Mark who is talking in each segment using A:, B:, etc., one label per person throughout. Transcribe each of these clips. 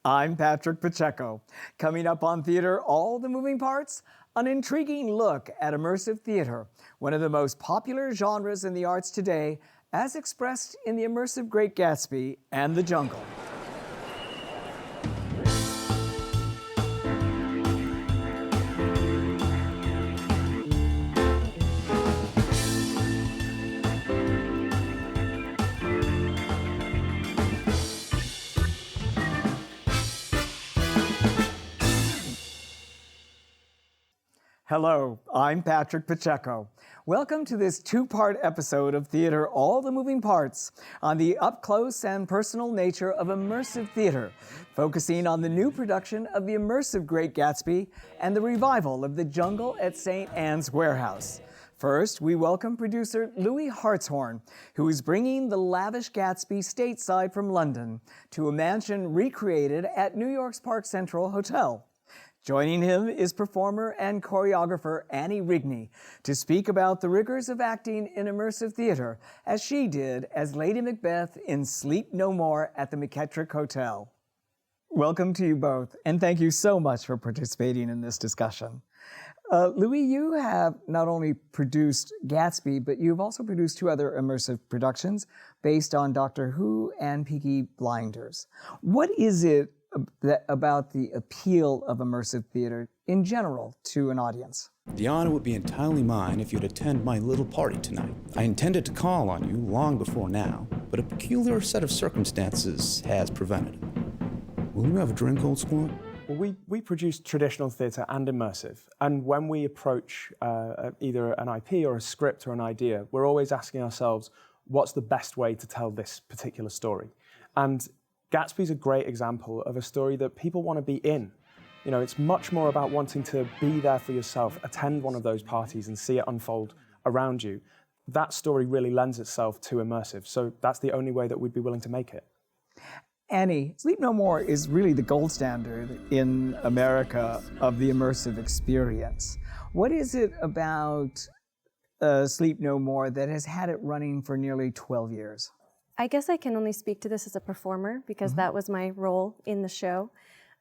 A: I'm Patrick Pacheco. Coming up on Theater, All the Moving Parts, an intriguing look at immersive theater, one of the most popular genres in the arts today, as expressed in the immersive Great Gatsby and The Jungle. Hello, I'm Patrick Pacheco. Welcome to this two-part episode of Theater, All the Moving Parts, on the up-close and personal nature of immersive theater, focusing on the new production of the immersive Great Gatsby and the revival of The Jungle at St. Anne's Warehouse. First, we welcome producer Louis Hartshorn, who is bringing the lavish Gatsby stateside from London to a mansion recreated at New York's Park Central Hotel. Joining him is performer and choreographer Anne Rigney to speak about the rigors of acting in immersive theater, as she did as Lady Macbeth in Sleep No More at the McKettrick Hotel. Welcome to you both, and thank you so much for participating in this discussion. Louis, you have not only produced Gatsby, but you've also produced two other immersive productions based on Doctor Who and Peaky Blinders. What is it about the appeal of immersive theater in general to an audience?
B: The honor would be entirely mine if you'd attend my little party tonight. I intended to call on you long before now, but a peculiar set of circumstances has prevented it. Will you have a drink, old squad?
C: Well, we produce traditional theatre and immersive, and when we approach either an IP or a script or an idea, we're always asking ourselves, what's the best way to tell this particular story? And Gatsby's a great example of a story that people want to be in. You know, it's much more about wanting to be there for yourself, attend one of those parties and see it unfold around you. That story really lends itself to immersive, so that's the only way that we'd be willing to make it.
A: Annie, Sleep No More is really the gold standard in America of the immersive experience. What is it about Sleep No More that has had it running for nearly 12 years?
D: I guess I can only speak to this as a performer because that was my role in the show.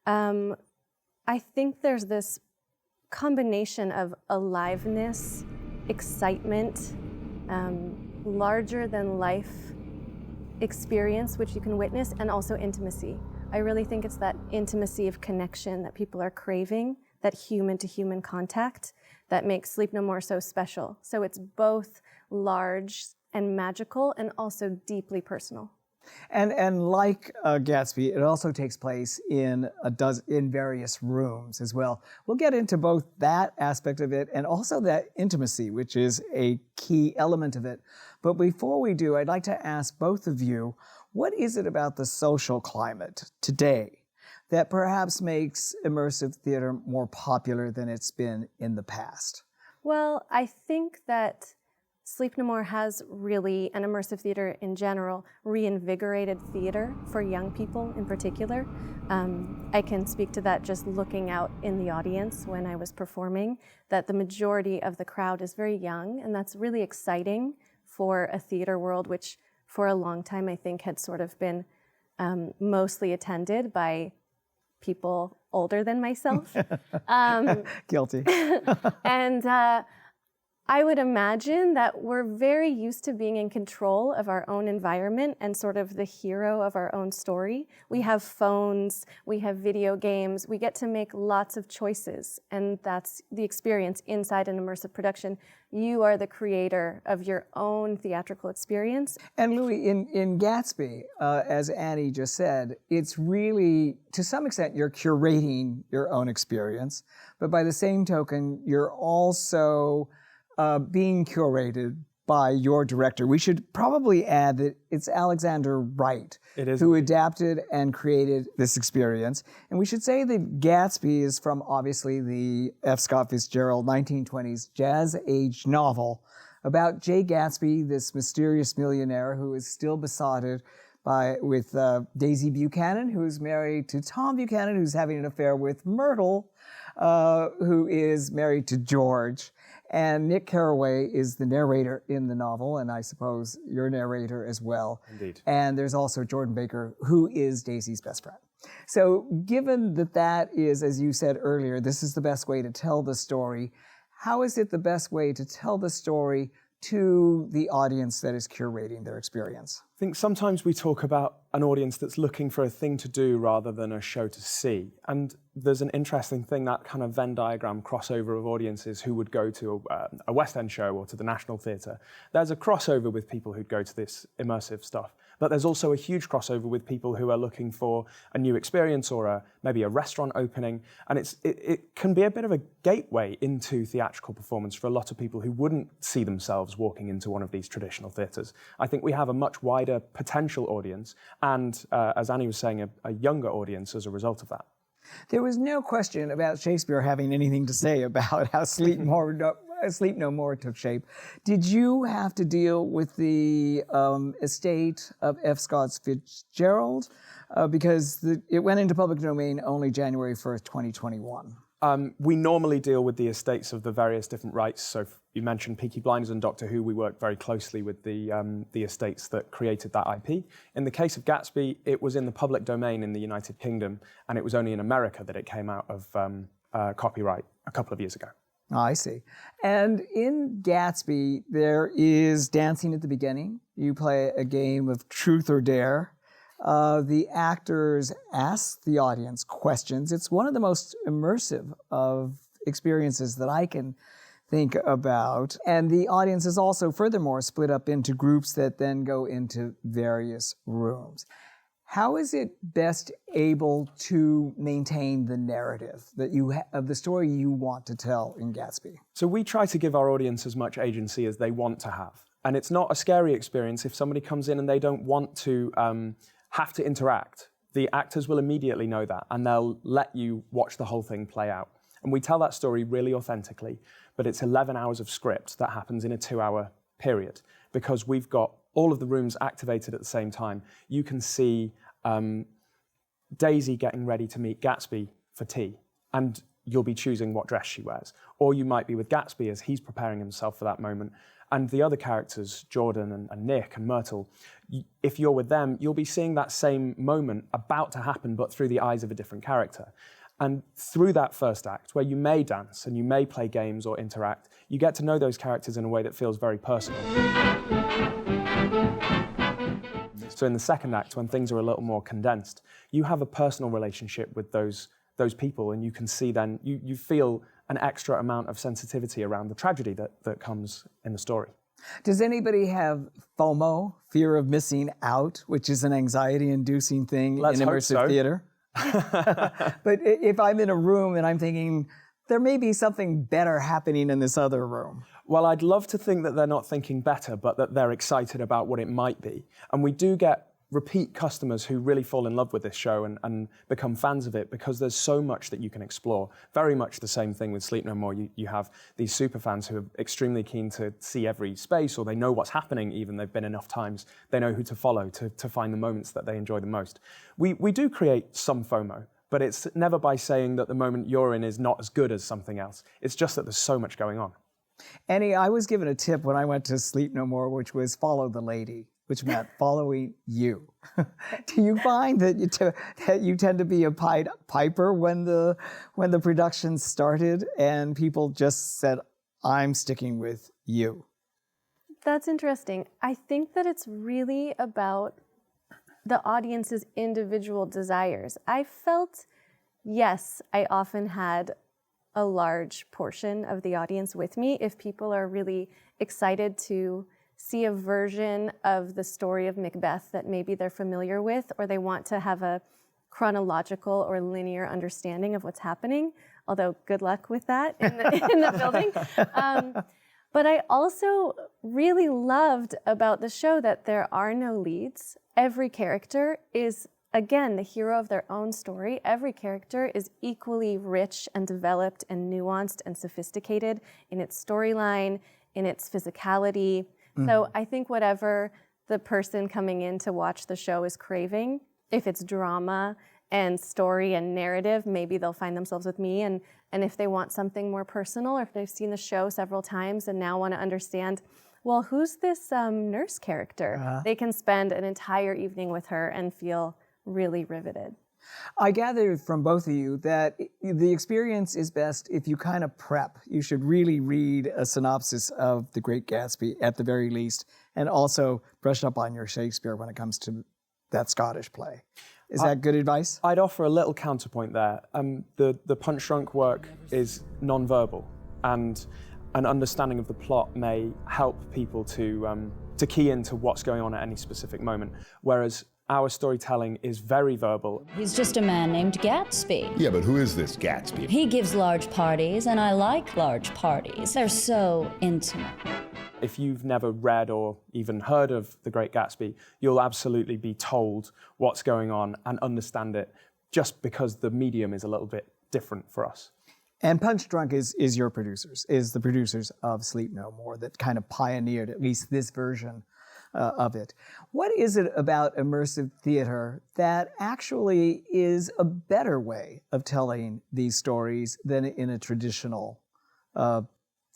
D: I think there's this combination of aliveness, excitement, larger than life experience which you can witness, and also intimacy. I really think it's that intimacy of connection that people are craving, that human-to-human contact that makes Sleep No More so special. So it's both large and magical, and also deeply personal.
A: And like Gatsby, it also takes place in various rooms as well. We'll get into both that aspect of it and also that intimacy, which is a key element of it. But before we do, I'd like to ask both of you, what is it about the social climate today that perhaps makes immersive theater more popular than it's been in the past?
D: Well, I think that Sleep No More has really, and immersive theater in general, reinvigorated theater for young people in particular. I can speak to that just looking out in the audience when I was performing, that the majority of the crowd is very young, and that's really exciting for a theater world which for a long time I think had sort of been mostly attended by people older than myself.
A: Guilty.
D: And I would imagine that we're very used to being in control of our own environment and sort of the hero of our own story. We have phones, we have video games, we get to make lots of choices, and that's the experience inside an immersive production. You are the creator of your own theatrical experience.
A: And Louis, in Gatsby, as Annie just said, it's really, to some extent, you're curating your own experience, but by the same token, you're also being curated by your director. We should probably add that it's Alexander Wright who adapted and created this experience. And we should say that Gatsby is from, obviously, the F. Scott Fitzgerald 1920s jazz-age novel about Jay Gatsby, this mysterious millionaire who is still besotted with Daisy Buchanan, who's married to Tom Buchanan, who's having an affair with Myrtle, who is married to George. And Nick Carraway is the narrator in the novel, and I suppose your narrator as well.
C: Indeed.
A: And there's also Jordan Baker, who is Daisy's best friend. So given that that is, as you said earlier, this is the best way to tell the story, how is it the best way to tell the story to the audience that is curating their experience?
C: I think sometimes we talk about an audience that's looking for a thing to do rather than a show to see. And there's an interesting thing, that kind of Venn diagram crossover of audiences who would go to a West End show or to the National Theatre. There's a crossover with people who'd go to this immersive stuff. But there's also a huge crossover with people who are looking for a new experience or maybe a restaurant opening. And it can be a bit of a gateway into theatrical performance for a lot of people who wouldn't see themselves walking into one of these traditional theatres. I think we have a much wider potential audience and, as Annie was saying, a younger audience as a result of that.
A: There was no question about Shakespeare having anything to say about how Sleep No More took shape. Did you have to deal with the estate of F. Scott Fitzgerald? Because it went into public domain only January 1st, 2021.
C: We normally deal with the estates of the various different rights. So you mentioned Peaky Blinders and Doctor Who. We work very closely with the estates that created that IP. In the case of Gatsby, it was in the public domain in the United Kingdom, and it was only in America that it came out of copyright a couple of years ago.
A: Oh, I see. And in Gatsby, there is dancing at the beginning. You play a game of truth or dare. The actors ask the audience questions. It's one of the most immersive of experiences that I can think about. And the audience is also furthermore split up into groups that then go into various rooms. How is it best able to maintain the narrative that of the story you want to tell in Gatsby?
C: So we try to give our audience as much agency as they want to have. And it's not a scary experience if somebody comes in and they don't want to have to interact. The actors will immediately know that, and they'll let you watch the whole thing play out. And we tell that story really authentically, but it's 11 hours of script that happens in a 2-hour period because we've got all of the rooms activated at the same time. You can see Daisy getting ready to meet Gatsby for tea, and you'll be choosing what dress she wears. Or you might be with Gatsby as he's preparing himself for that moment. And the other characters, Jordan and Nick and Myrtle, if you're with them, you'll be seeing that same moment about to happen, but through the eyes of a different character. And through that first act, where you may dance and you may play games or interact, you get to know those characters in a way that feels very personal. So in the second act, when things are a little more condensed, you have a personal relationship with those people, and you can see then, you feel an extra amount of sensitivity around the tragedy that comes in the story.
A: Does anybody have FOMO, fear of missing out, which is an anxiety-inducing thing in immersive theater? But if I'm in a room and I'm thinking, there may be something better happening in this other room.
C: Well, I'd love to think that they're not thinking better, but that they're excited about what it might be. And we do get repeat customers who really fall in love with this show and become fans of it because there's so much that you can explore. Very much the same thing with Sleep No More. You have these super fans who are extremely keen to see every space, or they know what's happening even. They've been enough times. They know who to follow to find the moments that they enjoy the most. We do create some FOMO, but it's never by saying that the moment you're in is not as good as something else. It's just that there's so much going on.
A: Annie, I was given a tip when I went to Sleep No More, which was follow the lady, which meant following you. Do you find that you tend to be a Pied Piper when the production started and people just said, I'm sticking with you?
D: That's interesting. I think that it's really about the audience's individual desires. I felt, yes, I often had a large portion of the audience with me if people are really excited to see a version of the story of Macbeth that maybe they're familiar with, or they want to have a chronological or linear understanding of what's happening, although good luck with that in the building. But I also really loved about the show that there are no leads. Every character is, again, the hero of their own story. Every character is equally rich and developed and nuanced and sophisticated in its storyline, in its physicality. So I think whatever the person coming in to watch the show is craving, if it's drama and story and narrative, maybe they'll find themselves with me. And if they want something more personal, or if they've seen the show several times and now want to understand, well, who's this nurse character? They can spend an entire evening with her and feel really riveted.
A: I gather from both of you that the experience is best if you kind of prep. You should really read a synopsis of The Great Gatsby at the very least, and also brush up on your Shakespeare when it comes to that Scottish play. Is that good advice?
C: I'd offer a little counterpoint there. The Punch Drunk work is non-verbal, and an understanding of the plot may help people to key into what's going on at any specific moment, whereas our storytelling is very verbal.
E: He's just a man named Gatsby.
F: Yeah, but who is this Gatsby?
E: He gives large parties, and I like large parties. They're so intimate.
C: If you've never read or even heard of The Great Gatsby, you'll absolutely be told what's going on and understand it, just because the medium is a little bit different for us.
A: And Punch Drunk is the producers of Sleep No More that kind of pioneered at least this version of it. What is it about immersive theater that actually is a better way of telling these stories than in a traditional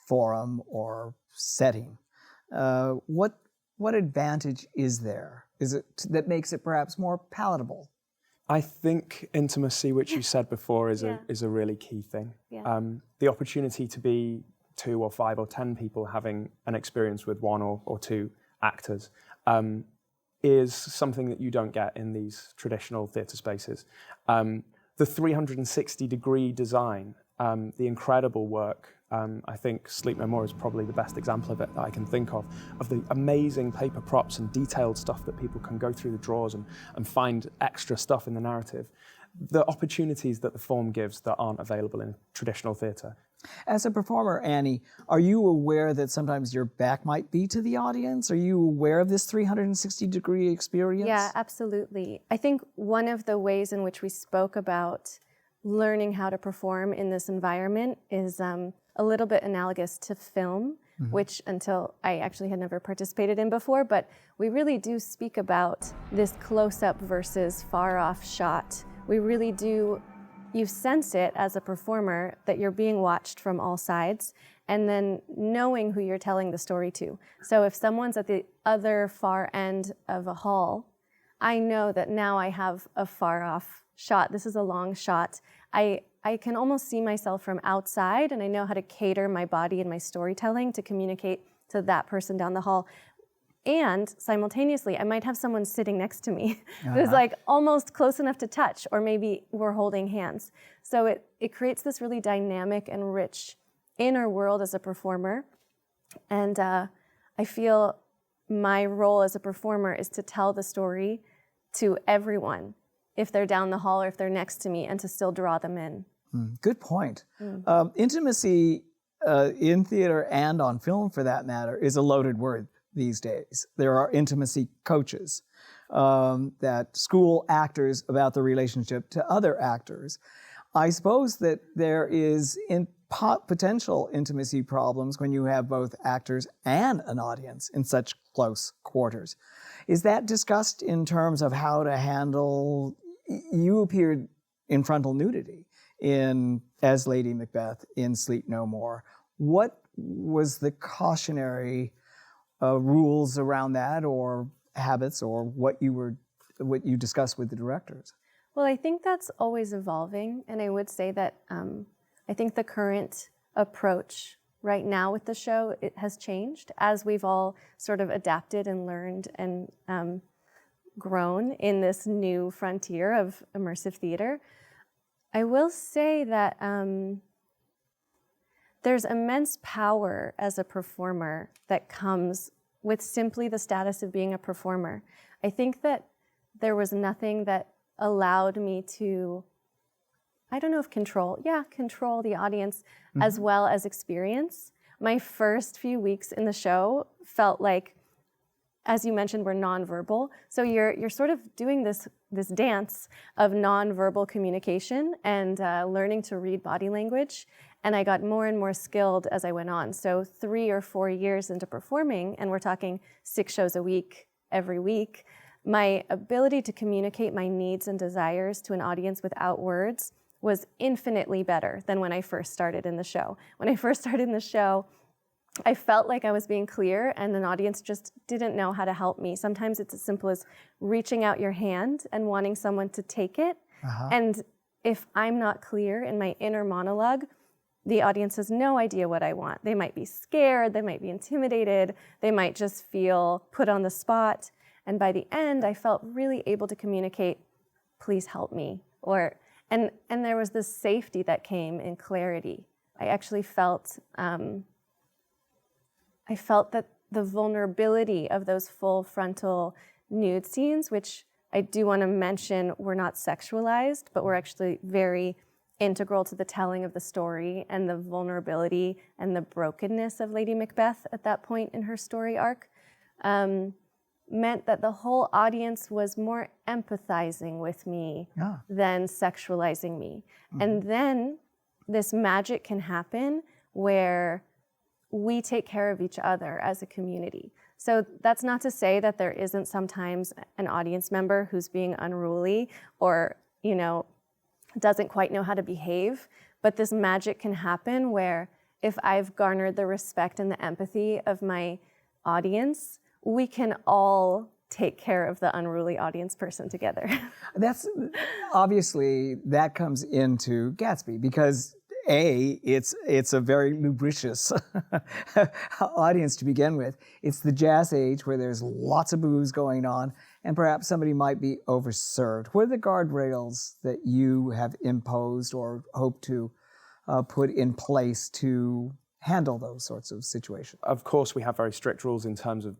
A: forum or setting? What advantage is there? Is it that makes it perhaps more palatable?
C: I think intimacy, which you said before, is a really key thing.
D: Yeah.
C: The opportunity to be 2 or 5 or 10 people having an experience with 1 or 2 actors is something that you don't get in these traditional theatre spaces. The 360-degree design, the incredible work, I think Sleep No More is probably the best example of it that I can think of the amazing paper props and detailed stuff that people can go through the drawers and find extra stuff in the narrative. The opportunities that the form gives that aren't available in traditional theatre.
A: As a performer, Annie, are you aware that sometimes your back might be to the audience? Are you aware of this 360-degree experience?
D: Yeah, absolutely. I think one of the ways in which we spoke about learning how to perform in this environment is a little bit analogous to film, which until I actually had never participated in before, but we really do speak about this close-up versus far-off shot. We really do, you sense it as a performer that you're being watched from all sides, and then knowing who you're telling the story to. So if someone's at the other far end of a hall, I know that now I have a far-off shot. This is a long shot. I can almost see myself from outside, and I know how to cater my body and my storytelling to communicate to that person down the hall. And simultaneously, I might have someone sitting next to me who's like almost close enough to touch, or maybe we're holding hands. So it creates this really dynamic and rich inner world as a performer. And I feel my role as a performer is to tell the story to everyone, if they're down the hall or if they're next to me, and to still draw them in.
A: Good point. Intimacy in theater and on film, for that matter, is a loaded word these days. There are intimacy coaches that school actors about the relationship to other actors. I suppose that there is potential intimacy problems when you have both actors and an audience in such close quarters. Is that discussed in terms of how to handle? You appeared in frontal nudity as Lady Macbeth in Sleep No More. What was the cautionary rules around that, or habits, or what you discussed with the directors?
D: Well, I think that's always evolving, and I would say that I think the current approach right now with the show, it has changed as we've all sort of adapted and learned and grown in this new frontier of immersive theater. I will say that there's immense power as a performer that comes with simply the status of being a performer. I think that there was nothing that allowed me to, I don't know if control the audience as well as experience. My first few weeks in the show felt like, as you mentioned, we're nonverbal. So you're sort of doing this dance of nonverbal communication and learning to read body language. And I got more and more skilled as I went on. So 3 or 4 years into performing, and we're talking 6 shows a week, every week, my ability to communicate my needs and desires to an audience without words was infinitely better than when I first started in the show. When I first started in the show, I felt like I was being clear and an audience just didn't know how to help me. Sometimes it's as simple as reaching out your hand and wanting someone to take it. And if I'm not clear in my inner monologue, the audience has no idea what I want. They might be scared, they might be intimidated, they might just feel put on the spot. And by the end, I felt really able to communicate, please help me. And there was this safety that came in clarity. I actually felt, that the vulnerability of those full frontal nude scenes, which I do want to mention were not sexualized, but were actually very integral to the telling of the story and the vulnerability and the brokenness of Lady Macbeth at that point in her story arc, meant that the whole audience was more empathizing with me than sexualizing me. And then this magic can happen where we take care of each other as a community. So that's not to say that there isn't sometimes an audience member who's being unruly or, doesn't quite know how to behave, but this magic can happen where if I've garnered the respect and the empathy of my audience, we can all take care of the unruly audience person together.
A: That's obviously that comes into Gatsby because it's a very lubricious audience to begin with. It's the jazz age where there's lots of booze going on, and perhaps somebody might be overserved. What are the guardrails that you have imposed or hope to put in place to handle those sorts of situations?
C: Of course, we have very strict rules in terms of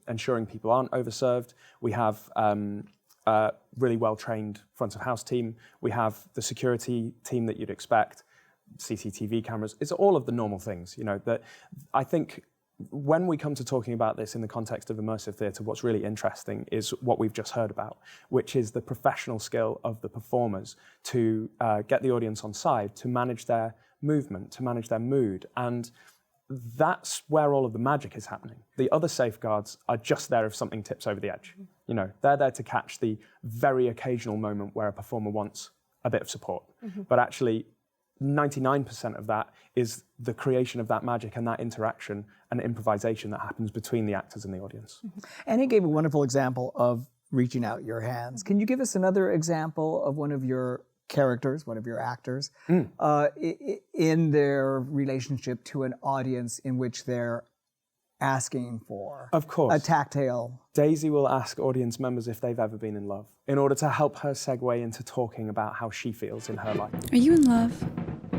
C: ensuring people aren't overserved. We have a really well-trained front of house team. We have the security team that you'd expect, CCTV cameras. It's all of the normal things, that I think when we come to talking about this in the context of immersive theatre, what's really interesting is what we've just heard about, which is the professional skill of the performers to get the audience on side, to manage their movement, to manage their mood. And that's where all of the magic is happening. The other safeguards are just there if something tips over the edge. They're there to catch the very occasional moment where a performer wants a bit of support. But actually, 99% of that is the creation of that magic and that interaction and improvisation that happens between the actors and the audience.
A: And he gave a wonderful example of reaching out your hands. Can you give us another example of one of your characters, one of your actors, in their relationship to an audience in which they're asking for
C: of course
A: a tactile?
C: Daisy will ask audience members if they've ever been in love in order to help her segue into talking about how she feels in her life.
F: Are you in love?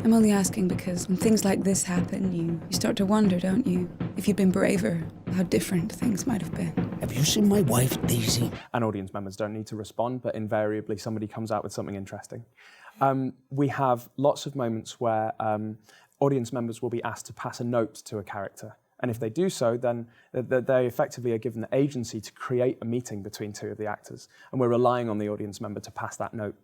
F: I'm only asking because when things like this happen, you start to wonder, don't you? If you'd been braver, how different things might have been.
G: Have you seen my wife, Daisy?
C: And audience members don't need to respond, but invariably somebody comes out with something interesting. We have lots of moments where audience members will be asked to pass a note to a character. And if they do so, then they effectively are given the agency to create a meeting between two of the actors. And we're relying on the audience member to pass that note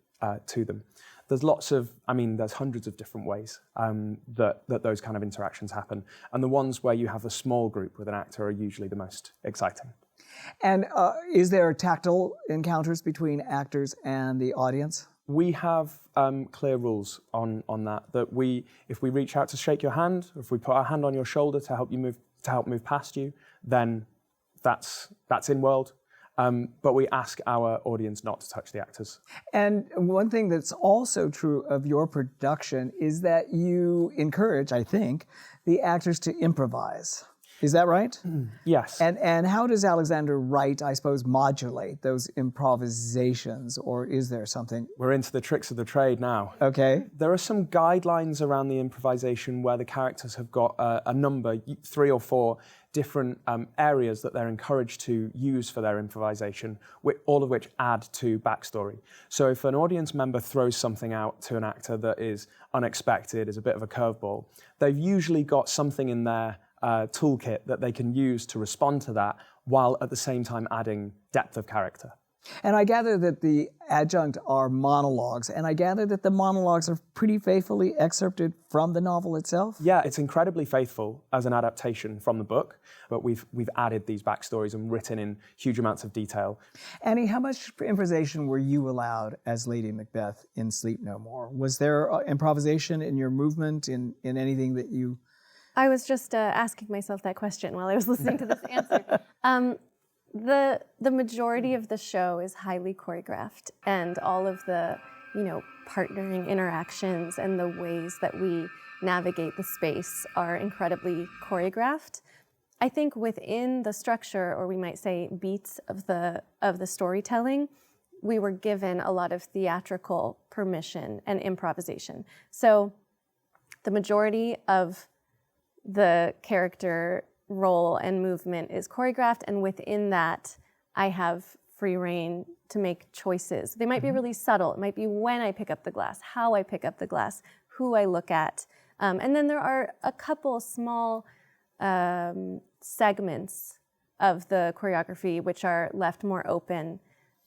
C: to them. There's there's hundreds of different ways that those kind of interactions happen. And the ones where you have a small group with an actor are usually the most exciting.
A: And is there tactile encounters between actors and the audience?
C: We have clear rules on that if we reach out to shake your hand, or if we put our hand on your shoulder to help move past you, then that's in world. But we ask our audience not to touch the actors. And
A: one thing that's also true of your production is that you encourage, I think, the actors to improvise. Is that right?
C: Yes.
A: And how does Alexander Wright, I suppose, modulate those improvisations, or is there something?
C: We're into the tricks of the trade now.
A: Okay.
C: There are some guidelines around the improvisation where the characters have got a number, 3 or 4 different areas that they're encouraged to use for their improvisation, all of which add to backstory. So if an audience member throws something out to an actor that is unexpected, is a bit of a curveball, they've usually got something in their toolkit that they can use to respond to that while at the same time adding depth of character.
A: And I gather that the adjunct are monologues, and I gather that the monologues are pretty faithfully excerpted from the novel itself?
C: Yeah, it's incredibly faithful as an adaptation from the book, but we've added these backstories and written in huge amounts of detail.
A: Annie, how much improvisation were you allowed as Lady Macbeth in Sleep No More? Was there improvisation in your movement, in anything that you...
D: I was just asking myself that question while I was listening to this answer. The majority of the show is highly choreographed, and all of the partnering interactions and the ways that we navigate the space are incredibly choreographed. I think within the structure, or we might say beats of the storytelling, we were given a lot of theatrical permission and improvisation. So the majority of the character role and movement is choreographed, and within that, I have free reign to make choices. They might be really subtle. It might be when I pick up the glass, how I pick up the glass, who I look at. And then there are a couple small segments of the choreography which are left more open,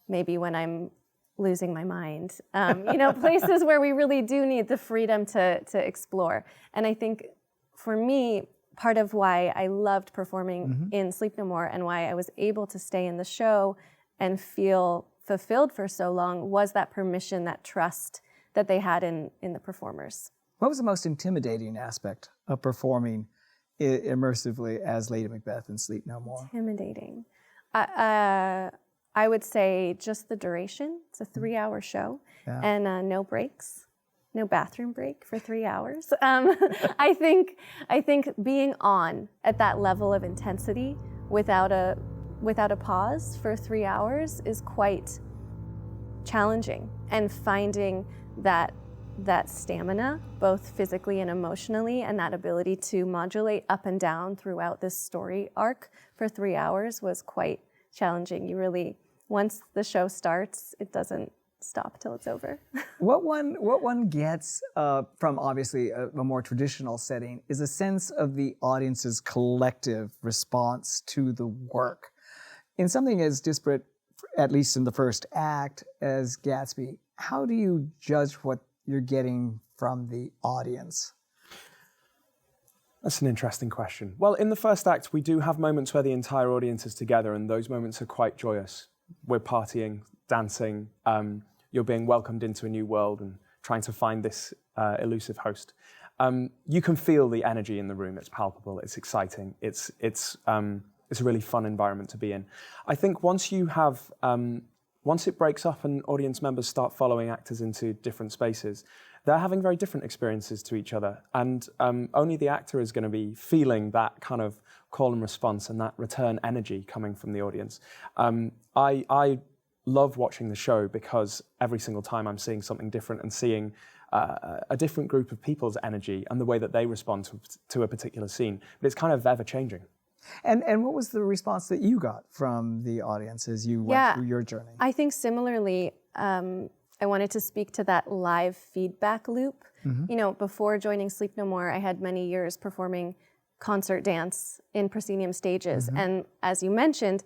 D: maybe when I'm losing my mind. Places where we really do need the freedom to explore. And I think for me, part of why I loved performing in Sleep No More and why I was able to stay in the show and feel fulfilled for so long was that permission, that trust that they had in the performers.
A: What was the most intimidating aspect of performing immersively as Lady Macbeth in Sleep No More?
D: Intimidating. I would say just the duration. It's a 3-hour show, and no breaks, no bathroom break for 3 hours. I think being on at that level of intensity without a pause for 3 hours is quite challenging, and finding that stamina, both physically and emotionally, and that ability to modulate up and down throughout this story arc for 3 hours was quite challenging. You really, once the show starts, it doesn't stop till it's over.
A: What one gets from obviously a more traditional setting is a sense of the audience's collective response to the work. In something as disparate, at least in the first act, as Gatsby, how do you judge what you're getting from the audience?
C: That's an interesting question. Well, in the first act, we do have moments where the entire audience is together, and those moments are quite joyous. We're partying, dancing, you're being welcomed into a new world and trying to find this elusive host. You can feel the energy in the room. It's palpable, it's exciting, it's a really fun environment to be in. I think once it breaks up and audience members start following actors into different spaces, they're having very different experiences to each other. And only the actor is going to be feeling that kind of call and response and that return energy coming from the audience. I love watching the show because every single time I'm seeing something different and seeing a different group of people's energy and the way that they respond to a particular scene. But it's kind of ever-changing.
A: And what was the response that you got from the audience as you went through your journey?
D: I think similarly, I wanted to speak to that live feedback loop. Before joining Sleep No More, I had many years performing concert dance in proscenium stages. And as you mentioned,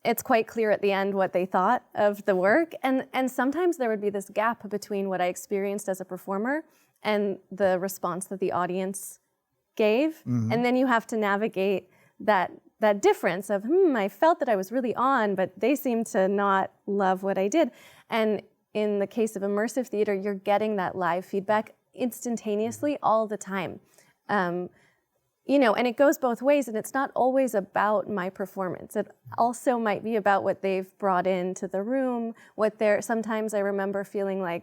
D: it's quite clear at the end what they thought of the work. And sometimes there would be this gap between what I experienced as a performer and the response that the audience gave. And then you have to navigate that difference of, I felt that I was really on, but they seemed to not love what I did. And in the case of immersive theater, you're getting that live feedback instantaneously all the time. And it goes both ways, and it's not always about my performance. It also might be about what they've brought into the room, sometimes I remember feeling like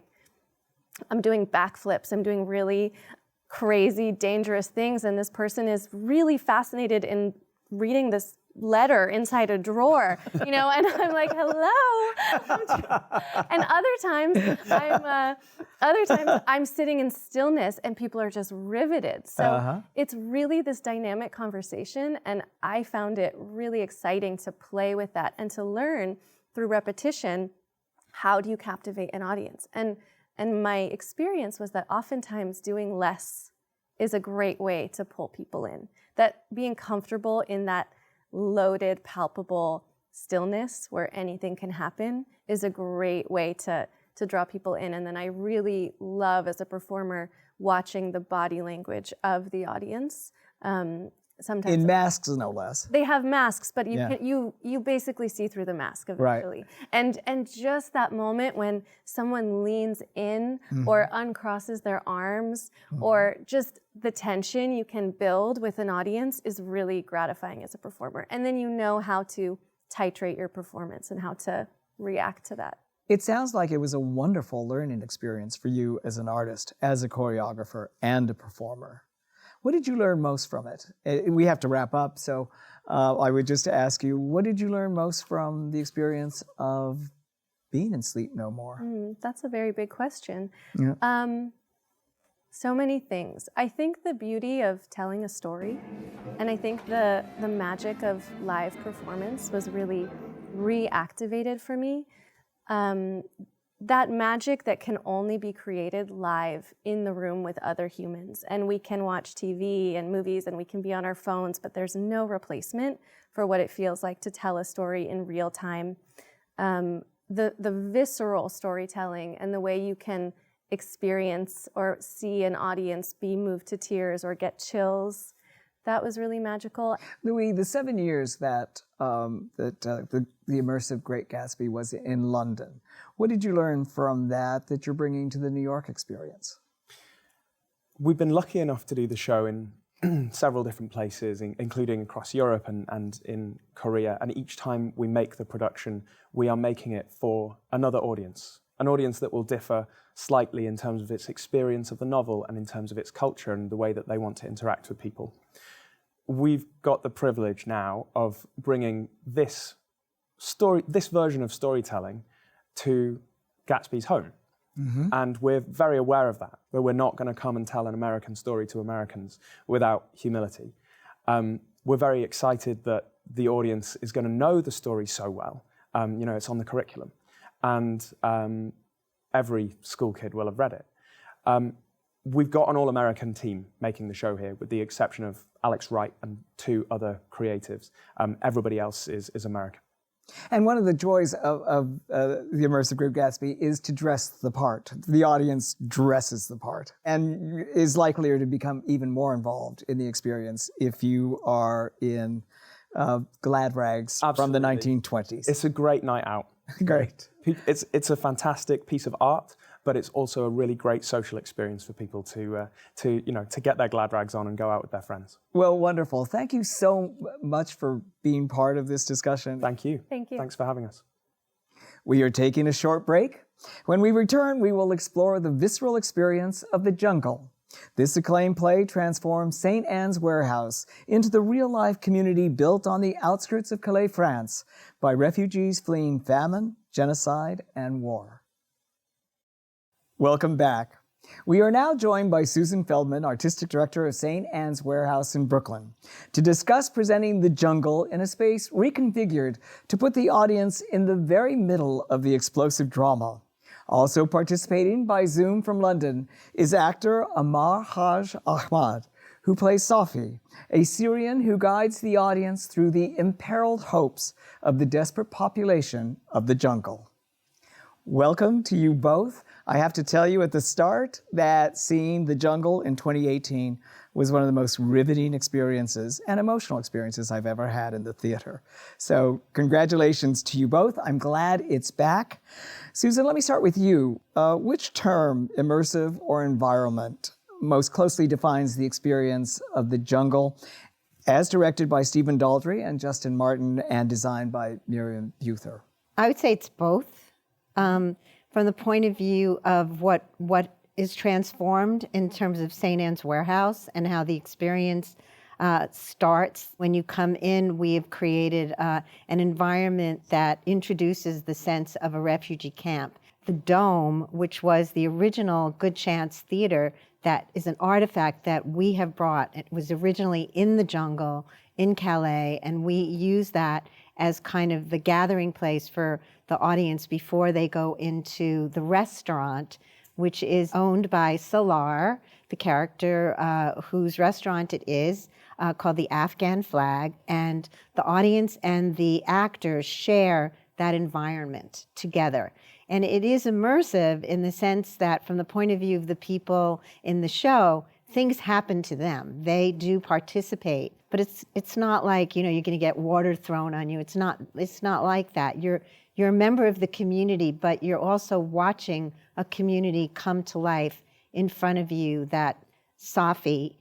D: I'm doing backflips, I'm doing really crazy, dangerous things, and this person is really fascinated in reading this letter inside a drawer, and I'm like, hello. And other times I'm sitting in stillness and people are just riveted. So it's really this dynamic conversation, and I found it really exciting to play with that and to learn through repetition, how do you captivate an audience? And my experience was that oftentimes doing less is a great way to pull people in. That being comfortable in that loaded, palpable stillness where anything can happen is a great way to draw people in. And then I really love, as a performer, watching the body language of the audience. Sometimes
A: in masks, no less.
D: They have masks, but you basically see through the mask eventually. Right. And just that moment when someone leans in or uncrosses their arms or just the tension you can build with an audience is really gratifying as a performer. And then you know how to titrate your performance and how to react to that.
A: It sounds like it was a wonderful learning experience for you as an artist, as a choreographer, and a performer. What did you learn most from it? We have to wrap up, so I would just ask you, what did you learn most from the experience of being in Sleep No More?
D: That's a very big question.
A: Yeah.
D: So many things. I think the beauty of telling a story, and I think the magic of live performance was really reactivated for me. That magic that can only be created live in the room with other humans. And we can watch TV and movies and we can be on our phones, but there's no replacement for what it feels like to tell a story in real time. The visceral storytelling and the way you can experience or see an audience be moved to tears or get chills, that was really magical.
A: Louis, the 7 years that the immersive Great Gatsby was in London, what did you learn from that you're bringing to the New York experience?
C: We've been lucky enough to do the show in several different places, including across Europe and in Korea. And each time we make the production, we are making it for another audience, an audience that will differ slightly in terms of its experience of the novel and in terms of its culture and the way that they want to interact with people. We've got the privilege now of bringing this version of storytelling to Gatsby's home. And we're very aware of that, but we're not going to come and tell an American story to Americans without humility. We're very excited that the audience is going to know the story so well. It's on the curriculum. And every school kid will have read it. We've got an all-American team making the show here, with the exception of Alex Wright and 2 other creatives. Everybody else is American.
A: And one of the joys of the immersive Great Gatsby is to dress the part. The audience dresses the part and is likelier to become even more involved in the experience if you are in glad rags from the 1920s.
C: It's a great night out.
A: Great.
C: It's a fantastic piece of art, but it's also a really great social experience for people to get their glad rags on and go out with their friends.
A: Well, wonderful. Thank you so much for being part of this discussion.
C: Thank you.
D: Thank you.
C: Thanks for having us.
A: We are taking a short break. When we return, we will explore the visceral experience of the jungle. This acclaimed play transforms St. Anne's Warehouse into the real-life community built on the outskirts of Calais, France, by refugees fleeing famine, genocide, and war. Welcome back. We are now joined by Susan Feldman, Artistic Director of St. Anne's Warehouse in Brooklyn, to discuss presenting the jungle in a space reconfigured to put the audience in the very middle of the explosive drama. Also participating by Zoom from London is actor Ammar Haj Ahmad, who plays Safi, a Syrian who guides the audience through the imperiled hopes of the desperate population of the jungle. Welcome to you both. I have to tell you at the start that seeing the jungle in 2018 was one of the most riveting experiences and emotional experiences I've ever had in the theater. So congratulations to you both. I'm glad it's back. Susan, let me start with you. Which term, immersive or environment, most closely defines the experience of the jungle, as directed by Stephen Daldry and Justin Martin and designed by Miriam Buther?
H: I would say it's both. From the point of view of what is transformed in terms of St. Anne's Warehouse and how the experience starts. When you come in, we have created an environment that introduces the sense of a refugee camp. The Dome, which was the original Good Chance Theater, that is an artifact that we have brought. It was originally in the jungle in Calais, and we use that as kind of the gathering place for the audience before they go into the restaurant, which is owned by Salar, the character whose restaurant it is, called the Afghan Flag. And the audience and the actors share that environment together. And it is immersive in the sense that from the point of view of the people in the show, things happen to them. They do participate, but it's not like, you're going to get water thrown on you. It's not like that. You're a member of the community, but you're also watching a community come to life in front of you that Safi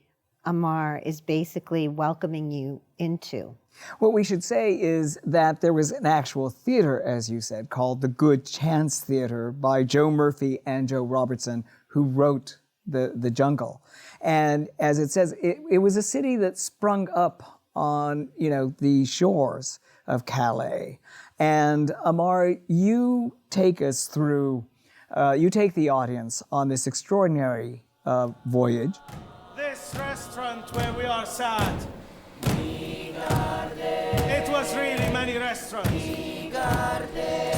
H: Ammar is basically welcoming you into.
A: What we should say is that there was an actual theater, as you said, called the Good Chance Theater by Joe Murphy and Joe Robertson, who wrote the Jungle. And as it says, it was a city that sprung up on, the shores of Calais. And Ammar, you take us through, you take the audience on this extraordinary voyage.
I: This restaurant where we are sat, it was really many restaurants.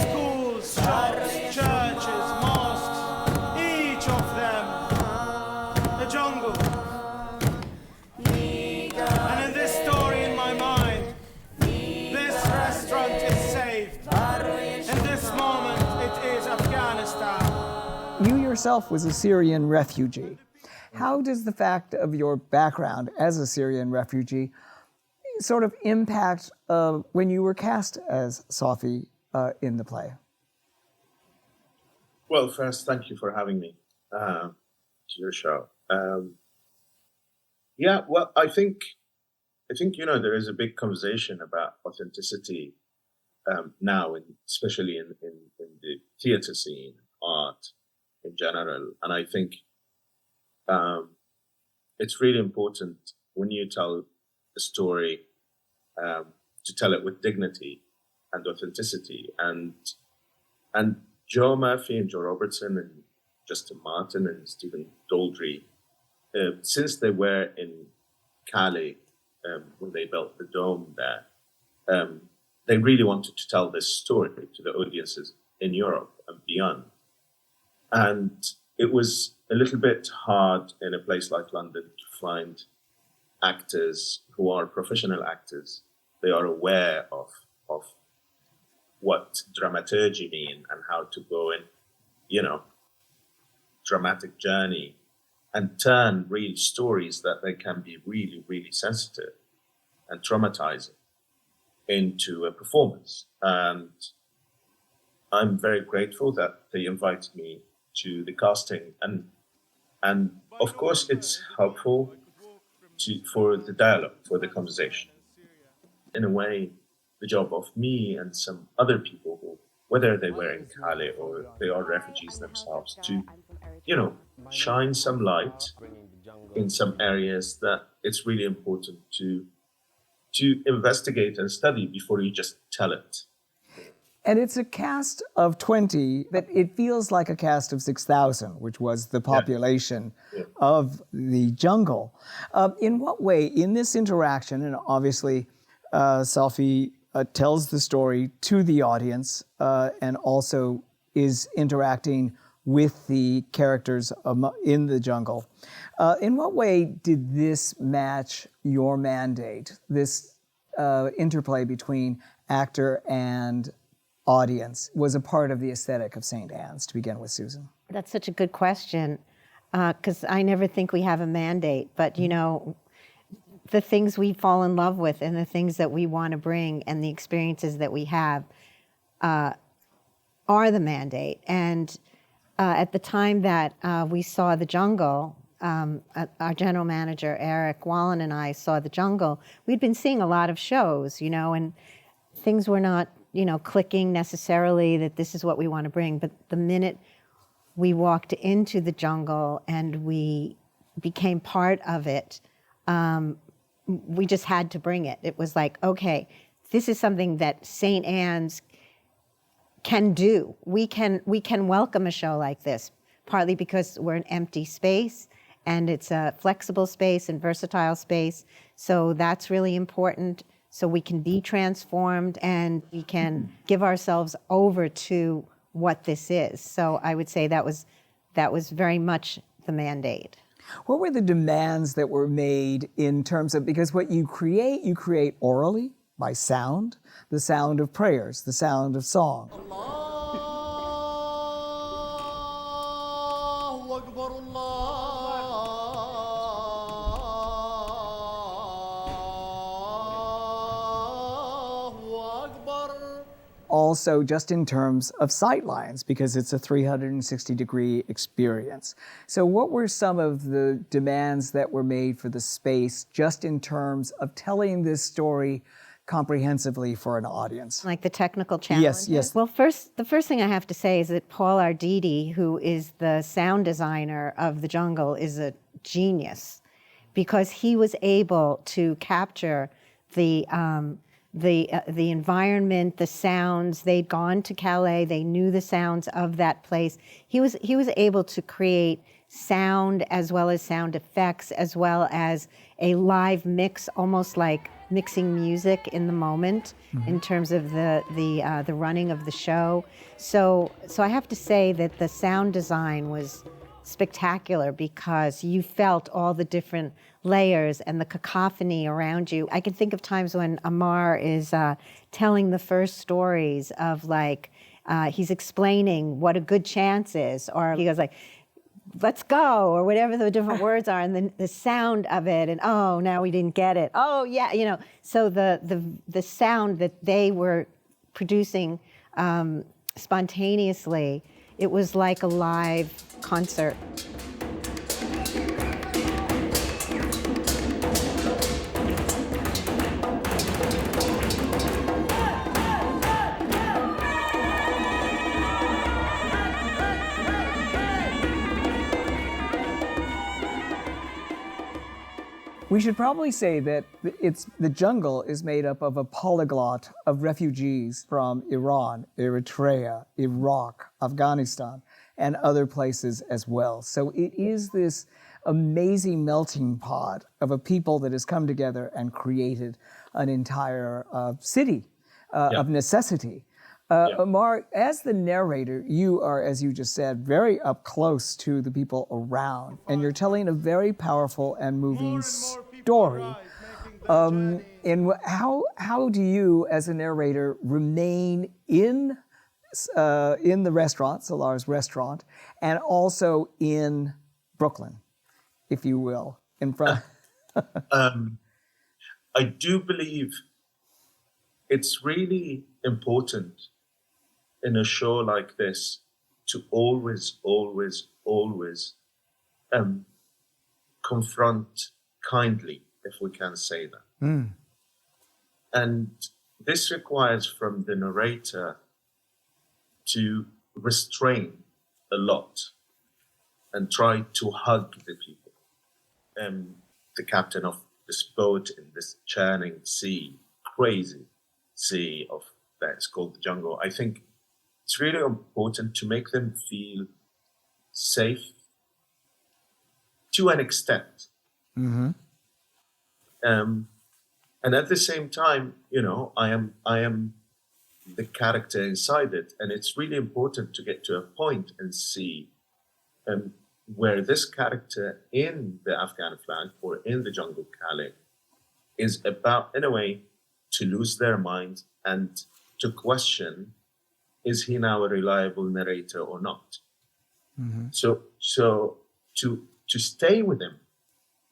I: Schools, shops, churches, mosques, each of them a jungle. And in this story in my mind, this restaurant is saved. In this moment, it is Afghanistan.
A: You yourself was a Syrian refugee. How does the fact of your background as a Syrian refugee sort of impact when you were cast as Safi in the play?
J: Well, first, thank you for having me to your show. I think there is a big conversation about authenticity now, especially in the theater scene, art in general, and I think it's really important when you tell a story to tell it with dignity and authenticity. And Joe Murphy and Joe Robertson and Justin Martin and Stephen Daldry, since they were in Calais when they built the dome there, they really wanted to tell this story to the audiences in Europe and beyond. And it was a little bit hard in a place like London to find actors who are professional actors. They are aware of what dramaturgy means and how to go in, dramatic journey and turn real stories that they can be really, really sensitive and traumatizing into a performance. And I'm very grateful that they invited me to the casting, and of course it's helpful for the dialogue, for the conversation. In a way, the job of me and some other people who, whether they were in Calais or they are refugees themselves, to shine some light in some areas that it's really important to investigate and study before you just tell it.
A: And it's a cast of 20, but it feels like a cast of 6,000, which was the population of the jungle. In what way, in this interaction, and obviously Safi tells the story to the audience and also is interacting with the characters in the jungle, in what way did this match your mandate, this interplay between actor and audience was a part of the aesthetic of St. Anne's, to begin with, Susan?
H: That's such a good question, because I never think we have a mandate, but the things we fall in love with and the things that we want to bring and the experiences that we have are the mandate. And at the time that we saw The Jungle, our general manager, Eric Wallen, and I saw The Jungle, we'd been seeing a lot of shows, and things were not clicking necessarily that this is what we want to bring. But the minute we walked into the jungle and we became part of it, we just had to bring it. It was like, okay, this is something that St. Anne's can do. We can welcome a show like this, partly because we're an empty space and it's a flexible space and versatile space. So that's really important. So we can be transformed and we can give ourselves over to what this is. So I would say that was very much the mandate.
A: What were the demands that were made in terms of, because what you create orally by sound, the sound of prayers, the sound of song. also just in terms of sightlines, because it's a 360-degree experience. So what were some of the demands that were made for the space just in terms of telling this story comprehensively for an audience?
H: Like the technical challenges?
A: Yes.
H: Well, the first thing I have to say is that Paul Arditi, who is the sound designer of The Jungle, is a genius, because he was able to capture the environment, the sounds. They'd gone to Calais. They knew the sounds of that place. He was able to create sound as well as sound effects, as well as a live mix, almost like mixing music in the moment in terms of the running of the show. So I have to say that the sound design was spectacular, because you felt all the different layers and the cacophony around you. I can think of times when Ammar is telling the first stories of he's explaining what a good chance is, or he goes like, let's go, or whatever the different words are, and then the sound of it, and oh, now we didn't get it. Oh, yeah, So the sound that they were producing spontaneously, it was like a live concert.
A: We should probably say that The Jungle is made up of a polyglot of refugees from Iran, Eritrea, Iraq, Afghanistan, and other places as well. So it is this amazing melting pot of a people that has come together and created an entire city of necessity. Ammar, as the narrator, you are, as you just said, very up close to the people around, and you're telling a very powerful and moving story. And how do you, as a narrator, remain in the restaurant, Solar's restaurant, and also in Brooklyn, if you will, in front?
J: I do believe it's really important in a show like this to always confront kindly, if we can say that. And this requires from the narrator to restrain a lot and try to hug the people. The captain of this boat in this churning sea, crazy sea of that's called the jungle. I think it's really important to make them feel safe to an extent. And at the same time, I am the character inside it, and it's really important to get to a point and see where this character in the Afghan flag or in the jungle Calais is about, in a way, to lose their mind and to question, is he now a reliable narrator or not? So to stay with him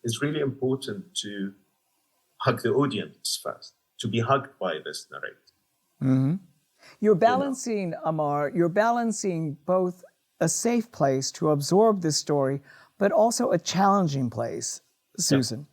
J: is really important to hug the audience first, to be hugged by this narrator.
A: You're balancing, Ammar, you're balancing both a safe place to absorb this story, but also a challenging place, Susan.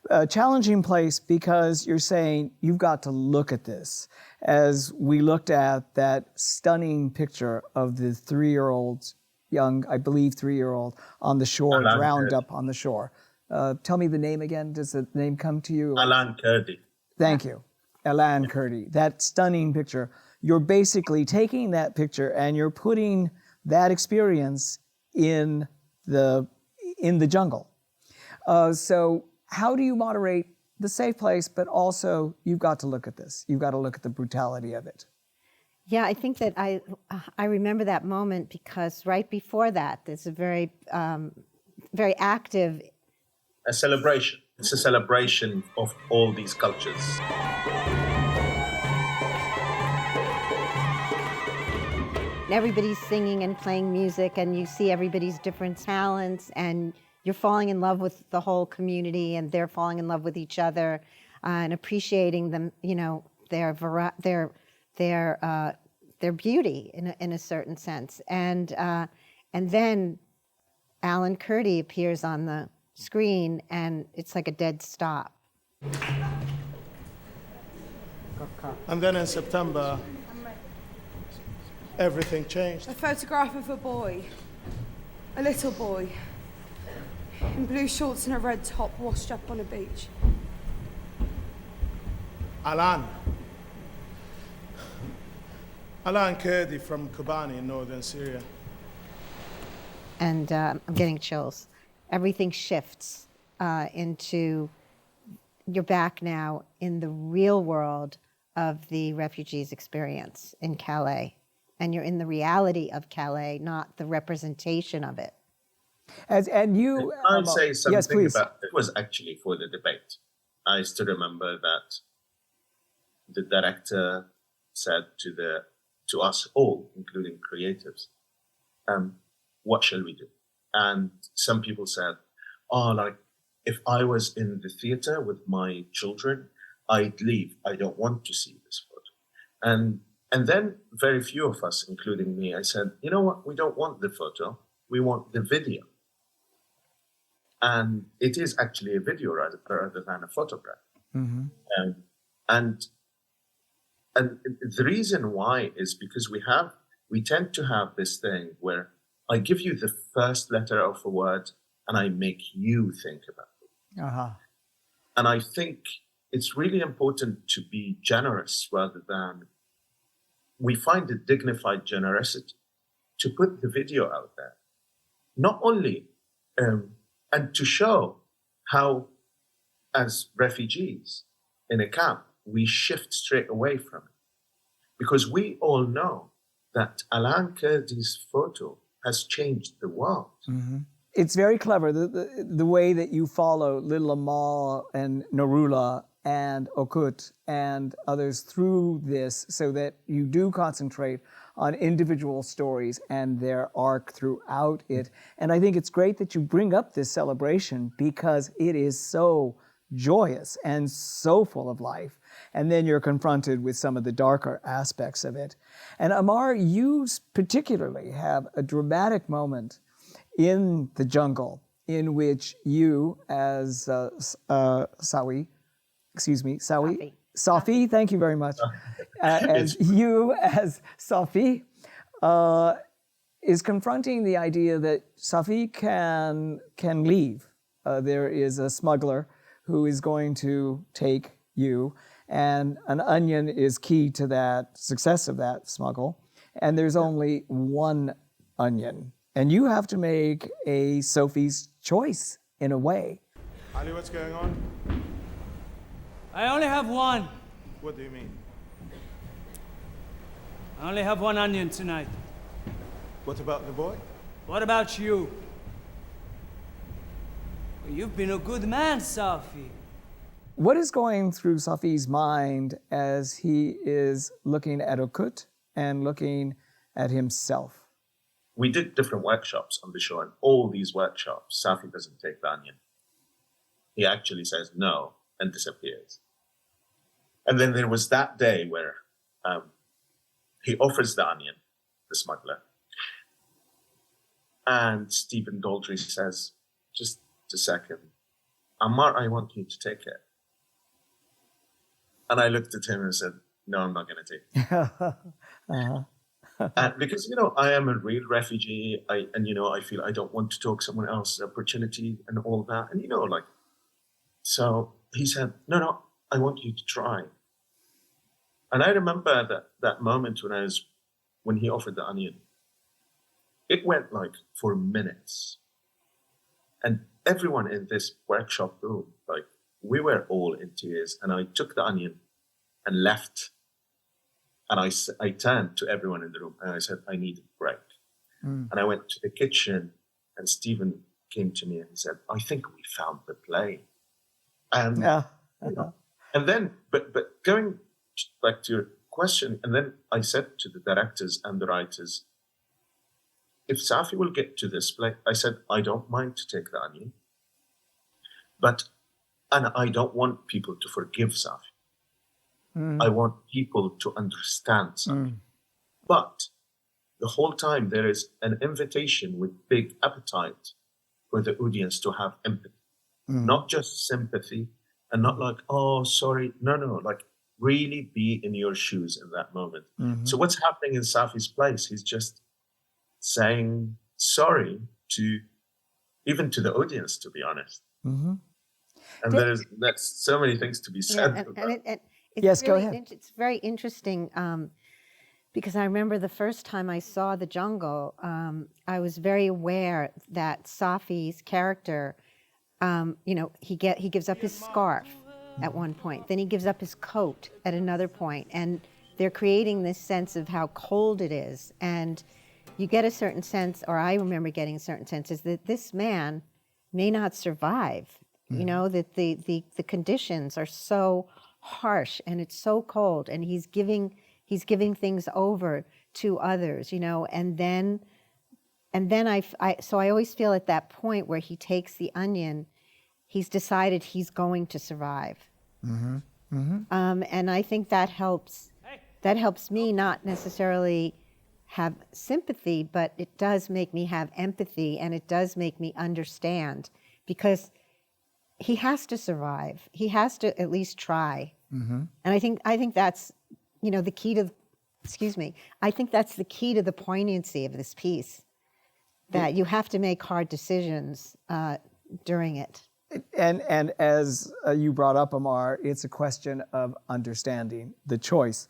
A: A challenging place because you're saying you've got to look at this. As we looked at that stunning picture of the 3-year-old, young, I believe 3-year-old, on the shore, drowned up on the shore. Tell me the name again. Does the name come to you?
J: Alan Kurdi.
A: Thank you. Alan Kurdi. That stunning picture. You're basically taking that picture and you're putting that experience in the jungle. So how do you moderate the safe place, but also you've got to look at this. You've got to look at the brutality of it.
H: Yeah, I think that I remember that moment because right before that, there's a very active.
J: A celebration. It's a celebration of all these cultures.
H: Everybody's singing and playing music, and you see everybody's different talents, and you're falling in love with the whole community, and they're falling in love with each other, and appreciating them, their their beauty in a certain sense. And then Alan Kurdi appears on the screen, and it's like a dead stop.
I: And then in September, everything changed.
K: A photograph of a boy, a little boy, in blue shorts and a red top, washed up on a beach.
I: Alan Kurdi from Kobani in northern Syria.
H: And I'm getting chills. Everything shifts into, you're back now in the real world of the refugees' experience in Calais. And you're in the reality of Calais, not the representation of it.
A: And you...
J: I'll say something
A: yes, please.
J: about it was actually for the debate. I still remember that the director said to us all, including creatives, what shall we do? And some people said, oh, like, if I was in the theater with my children, I'd leave. I don't want to see this photo. And then very few of us, including me, I said, you know what? We don't want the photo. We want the video. And it is actually a video rather than a photograph.
A: Mm-hmm.
J: And the reason why is because we tend to have this thing where I give you the first letter of a word and I make you think about it.
A: Uh-huh.
J: And I think it's really important to be generous rather than, we find a dignified generosity to put the video out there. Not only, and to show how, as refugees in a camp, we shift straight away from it. Because we all know that Alan Kurdi's photo has changed the world.
A: Mm-hmm. It's very clever, the way that you follow little Ammar and Narula and Okut and others through this, so that you do concentrate on individual stories and their arc throughout it. And I think it's great that you bring up this celebration, because it is so joyous and so full of life. And then you're confronted with some of the darker aspects of it. And Ammar, you particularly have a dramatic moment in the jungle in which you, as Safi, thank you very much. As you, as Safi, is confronting the idea that Safi can leave. There is a smuggler who is going to take you, and an onion is key to that success of that smuggle. And there's only one onion, and you have to make a Sophie's choice in a way.
I: Ali, what's going on?
L: I only have one.
I: What do you mean?
L: I only have one onion tonight.
I: What about the boy?
L: What about you? You've been a good man, Safi.
A: What is going through Safi's mind as he is looking at Okut and looking at himself?
J: We did different workshops on the show, and all these workshops, Safi doesn't take the onion. He actually says no and disappears. And then there was that day where he offers the onion, the smuggler, and Stephen Daldry says, just a second, Ammar, I want you to take it. And I looked at him and said, no, I'm not going to take it.
A: Uh-huh.
J: And because, I am a real refugee, I feel I don't want to talk someone else's opportunity and all that. And, so he said, no, I want you to try. And I remember that moment when he offered the onion. It went like for minutes. And everyone in this workshop room, like, we were all in tears. And I took the onion and left. And I turned to everyone in the room and I said, I need a break. And I went to the kitchen, and Stephen came to me and he said, I think we found the play. And, and then, but going back to your question, and then I said to the directors and the writers, if Safi will get to this play, I said, I don't mind to take the onion, and I don't want people to forgive Safi. I want people to understand Safi. But the whole time there is an invitation with big appetite for the audience to have empathy, not just sympathy, and not like, oh, sorry. No, like really be in your shoes in that moment. So what's happening in Safi's place? He's just saying sorry to even to the audience, to be honest. And that's so many things to be said.
H: It's
A: yes,
H: really,
A: go ahead.
H: It's very interesting because I remember the first time I saw The Jungle, I was very aware that Safi's character, he gives up his scarf at one point, then he gives up his coat at another point, and they're creating this sense of how cold it is, and you get a certain sense, or I remember getting a certain sense, is that this man may not survive. That the conditions are so harsh and it's so cold, and he's giving things over to others, and then I always feel at that point where he takes the onion, he's decided he's going to survive. And I think that helps me not necessarily have sympathy, but it does make me have empathy, and it does make me understand, because he has to survive. He has to at least try. And I think that's, the key to, I think that's the key to the poignancy of this piece, that you have to make hard decisions during it.
A: And as you brought up, Ammar, it's a question of understanding the choice.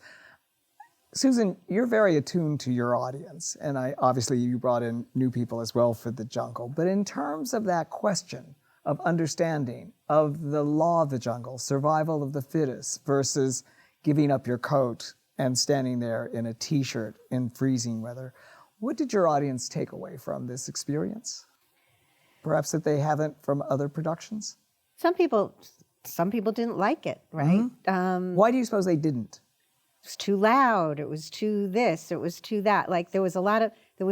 A: Susan, you're very attuned to your audience, and obviously you brought in new people as well for The Jungle. But in terms of that question of understanding of the law of the jungle, survival of the fittest versus giving up your coat and standing there in a t-shirt in freezing weather, what did your audience take away from this experience? Perhaps that they haven't from other productions?
H: Some people didn't like it, right?
A: Why do you suppose they didn't?
H: It was too loud, it was too this, it was too that. Like there was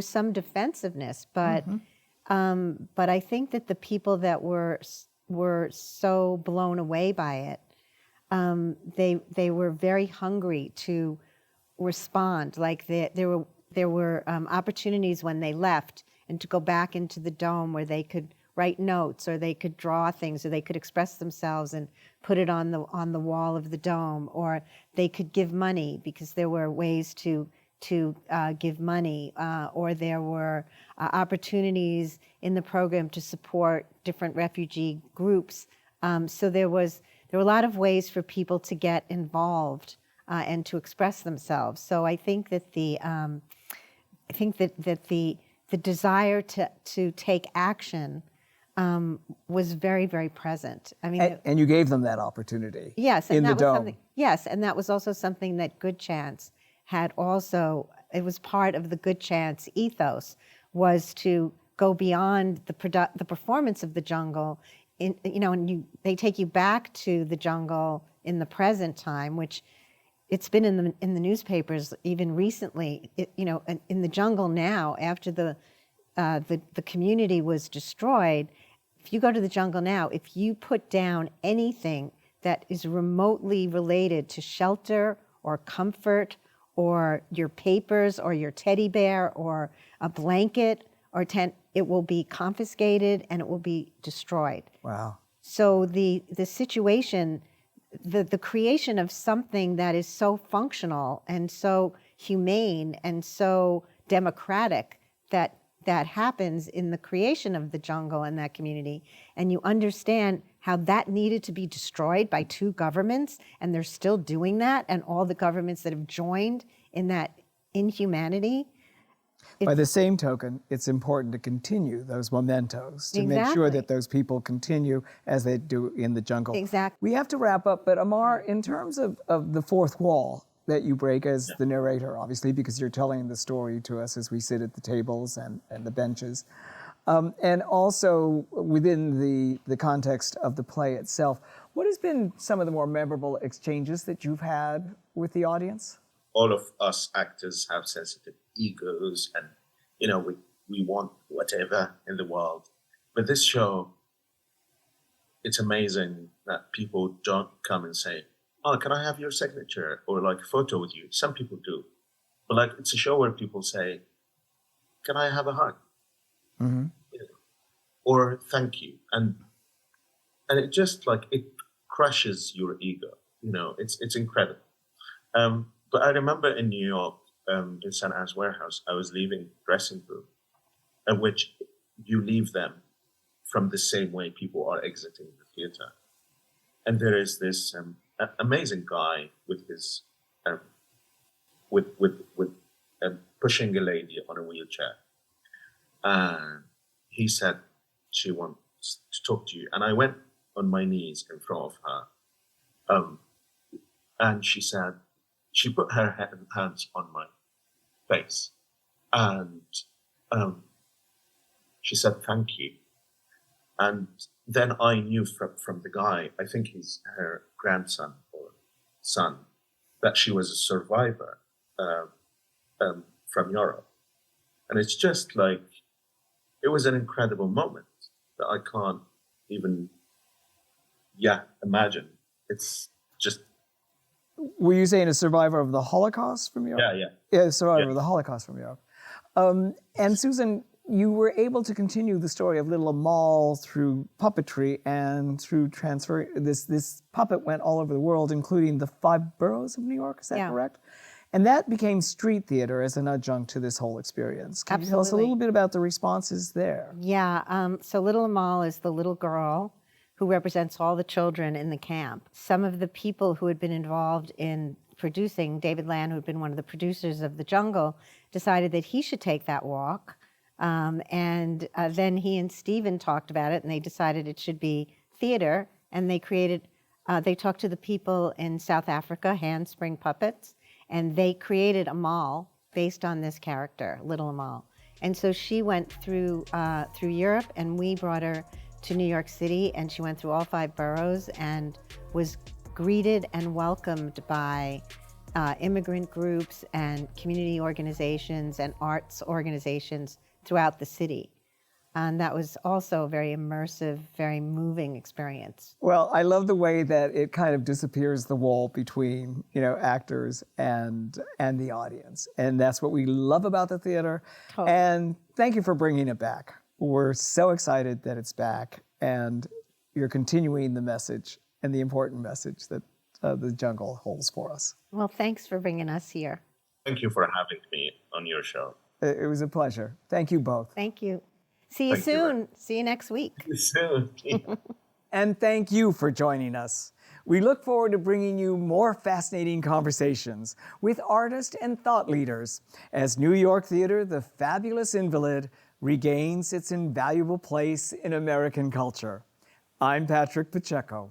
H: some defensive-ness, but I think that the people that were so blown away by it, they were very hungry to respond. Like there were opportunities when they left and to go back into the dome where they could write notes, or they could draw things, or they could express themselves and put it on the wall of the dome, or they could give money, because there were ways to give money, or there were opportunities in the program to support different refugee groups. So there were a lot of ways for people to get involved and to express themselves. So I think that the desire to take action was very, very present. I mean,
A: and you gave them that opportunity.
H: Yes, and
A: in
H: that
A: the
H: was
A: dome.
H: something. Yes, and that was also something that Good Chance had also. It was part of the Good Chance ethos, was to go beyond the performance of The Jungle. They take you back to The Jungle in the present time, which it's been in the newspapers even recently. In The Jungle now, after the community was destroyed, if you go to The Jungle now, if you put down anything that is remotely related to shelter or comfort or your papers or your teddy bear or a blanket or tent, it will be confiscated and it will be destroyed.
A: Wow.
H: So the situation, the creation of something that is so functional and so humane and so democratic that happens in the creation of The Jungle and that community, and you understand how that needed to be destroyed by two governments, and they're still doing that, and all the governments that have joined in that inhumanity.
A: By the same token, it's important to continue those mementos, to make sure that those people continue as they do in The Jungle.
H: Exactly.
A: We have to wrap up, but Ammar, in terms of the fourth wall that you break as the narrator, obviously, because you're telling the story to us as we sit at the tables and the benches, and also within the context of the play itself, what has been some of the more memorable exchanges that you've had with the audience?
J: All of us actors have sensitive egos, and we want whatever in the world. But this show, it's amazing that people don't come and say, "Oh, can I have your signature or like a photo with you?" Some people do, But like, it's a show where people say, "Can I have a hug?"
A: Mm-hmm.
J: You know, or "Thank you," and it just like it crushes your ego. You know, it's incredible. But I remember in New York, in St. Anne's Warehouse, I was leaving dressing room, at which you leave them from the same way people are exiting the theater. And there is this amazing guy with his with pushing a lady on a wheelchair, and he said she wants to talk to you, and I went on my knees in front of her, and she put her hands on my face, and she said thank you, and then I knew from the guy, I think he's her grandson or son, that she was a survivor from Europe. And it's just like, it was an incredible moment that I can't even, imagine. It's just...
A: Were you saying a survivor of the Holocaust from Europe?
J: Yeah.
A: Yeah, a survivor of the Holocaust from Europe. And Susan, you were able to continue the story of Little Amal through puppetry and through transfer. This puppet went all over the world, including the 5 boroughs of New York, is that correct? And that became street theater as an adjunct to this whole experience. Can you tell us a little bit about the responses there?
H: Yeah, so Little Amal is the little girl who represents all the children in the camp. Some of the people who had been involved in producing, David Land, who had been one of the producers of The Jungle, decided that he should take that walk. And then he and Stephen talked about it, and they decided it should be theater. And they they talked to the people in South Africa, Handspring Puppets, and they created Amal based on this character, Little Amal. And so she went through Europe, and we brought her to New York City, and she went through all 5 boroughs and was greeted and welcomed by immigrant groups and community organizations and arts organizations throughout the city. And that was also a very immersive, very moving experience.
A: Well, I love the way that it kind of disappears the wall between, actors and the audience. And that's what we love about the theater. Totally. And thank you for bringing it back. We're so excited that it's back, and you're continuing the message and the important message that the jungle holds for us.
H: Well, thanks for bringing us here.
J: Thank you for having me on your show.
A: It was a pleasure. Thank you both.
H: Thank you. See you soon. See you next week.
J: See you soon.
A: And thank you for joining us. We look forward to bringing you more fascinating conversations with artists and thought leaders as New York Theater, the fabulous invalid, regains its invaluable place in American culture. I'm Patrick Pacheco.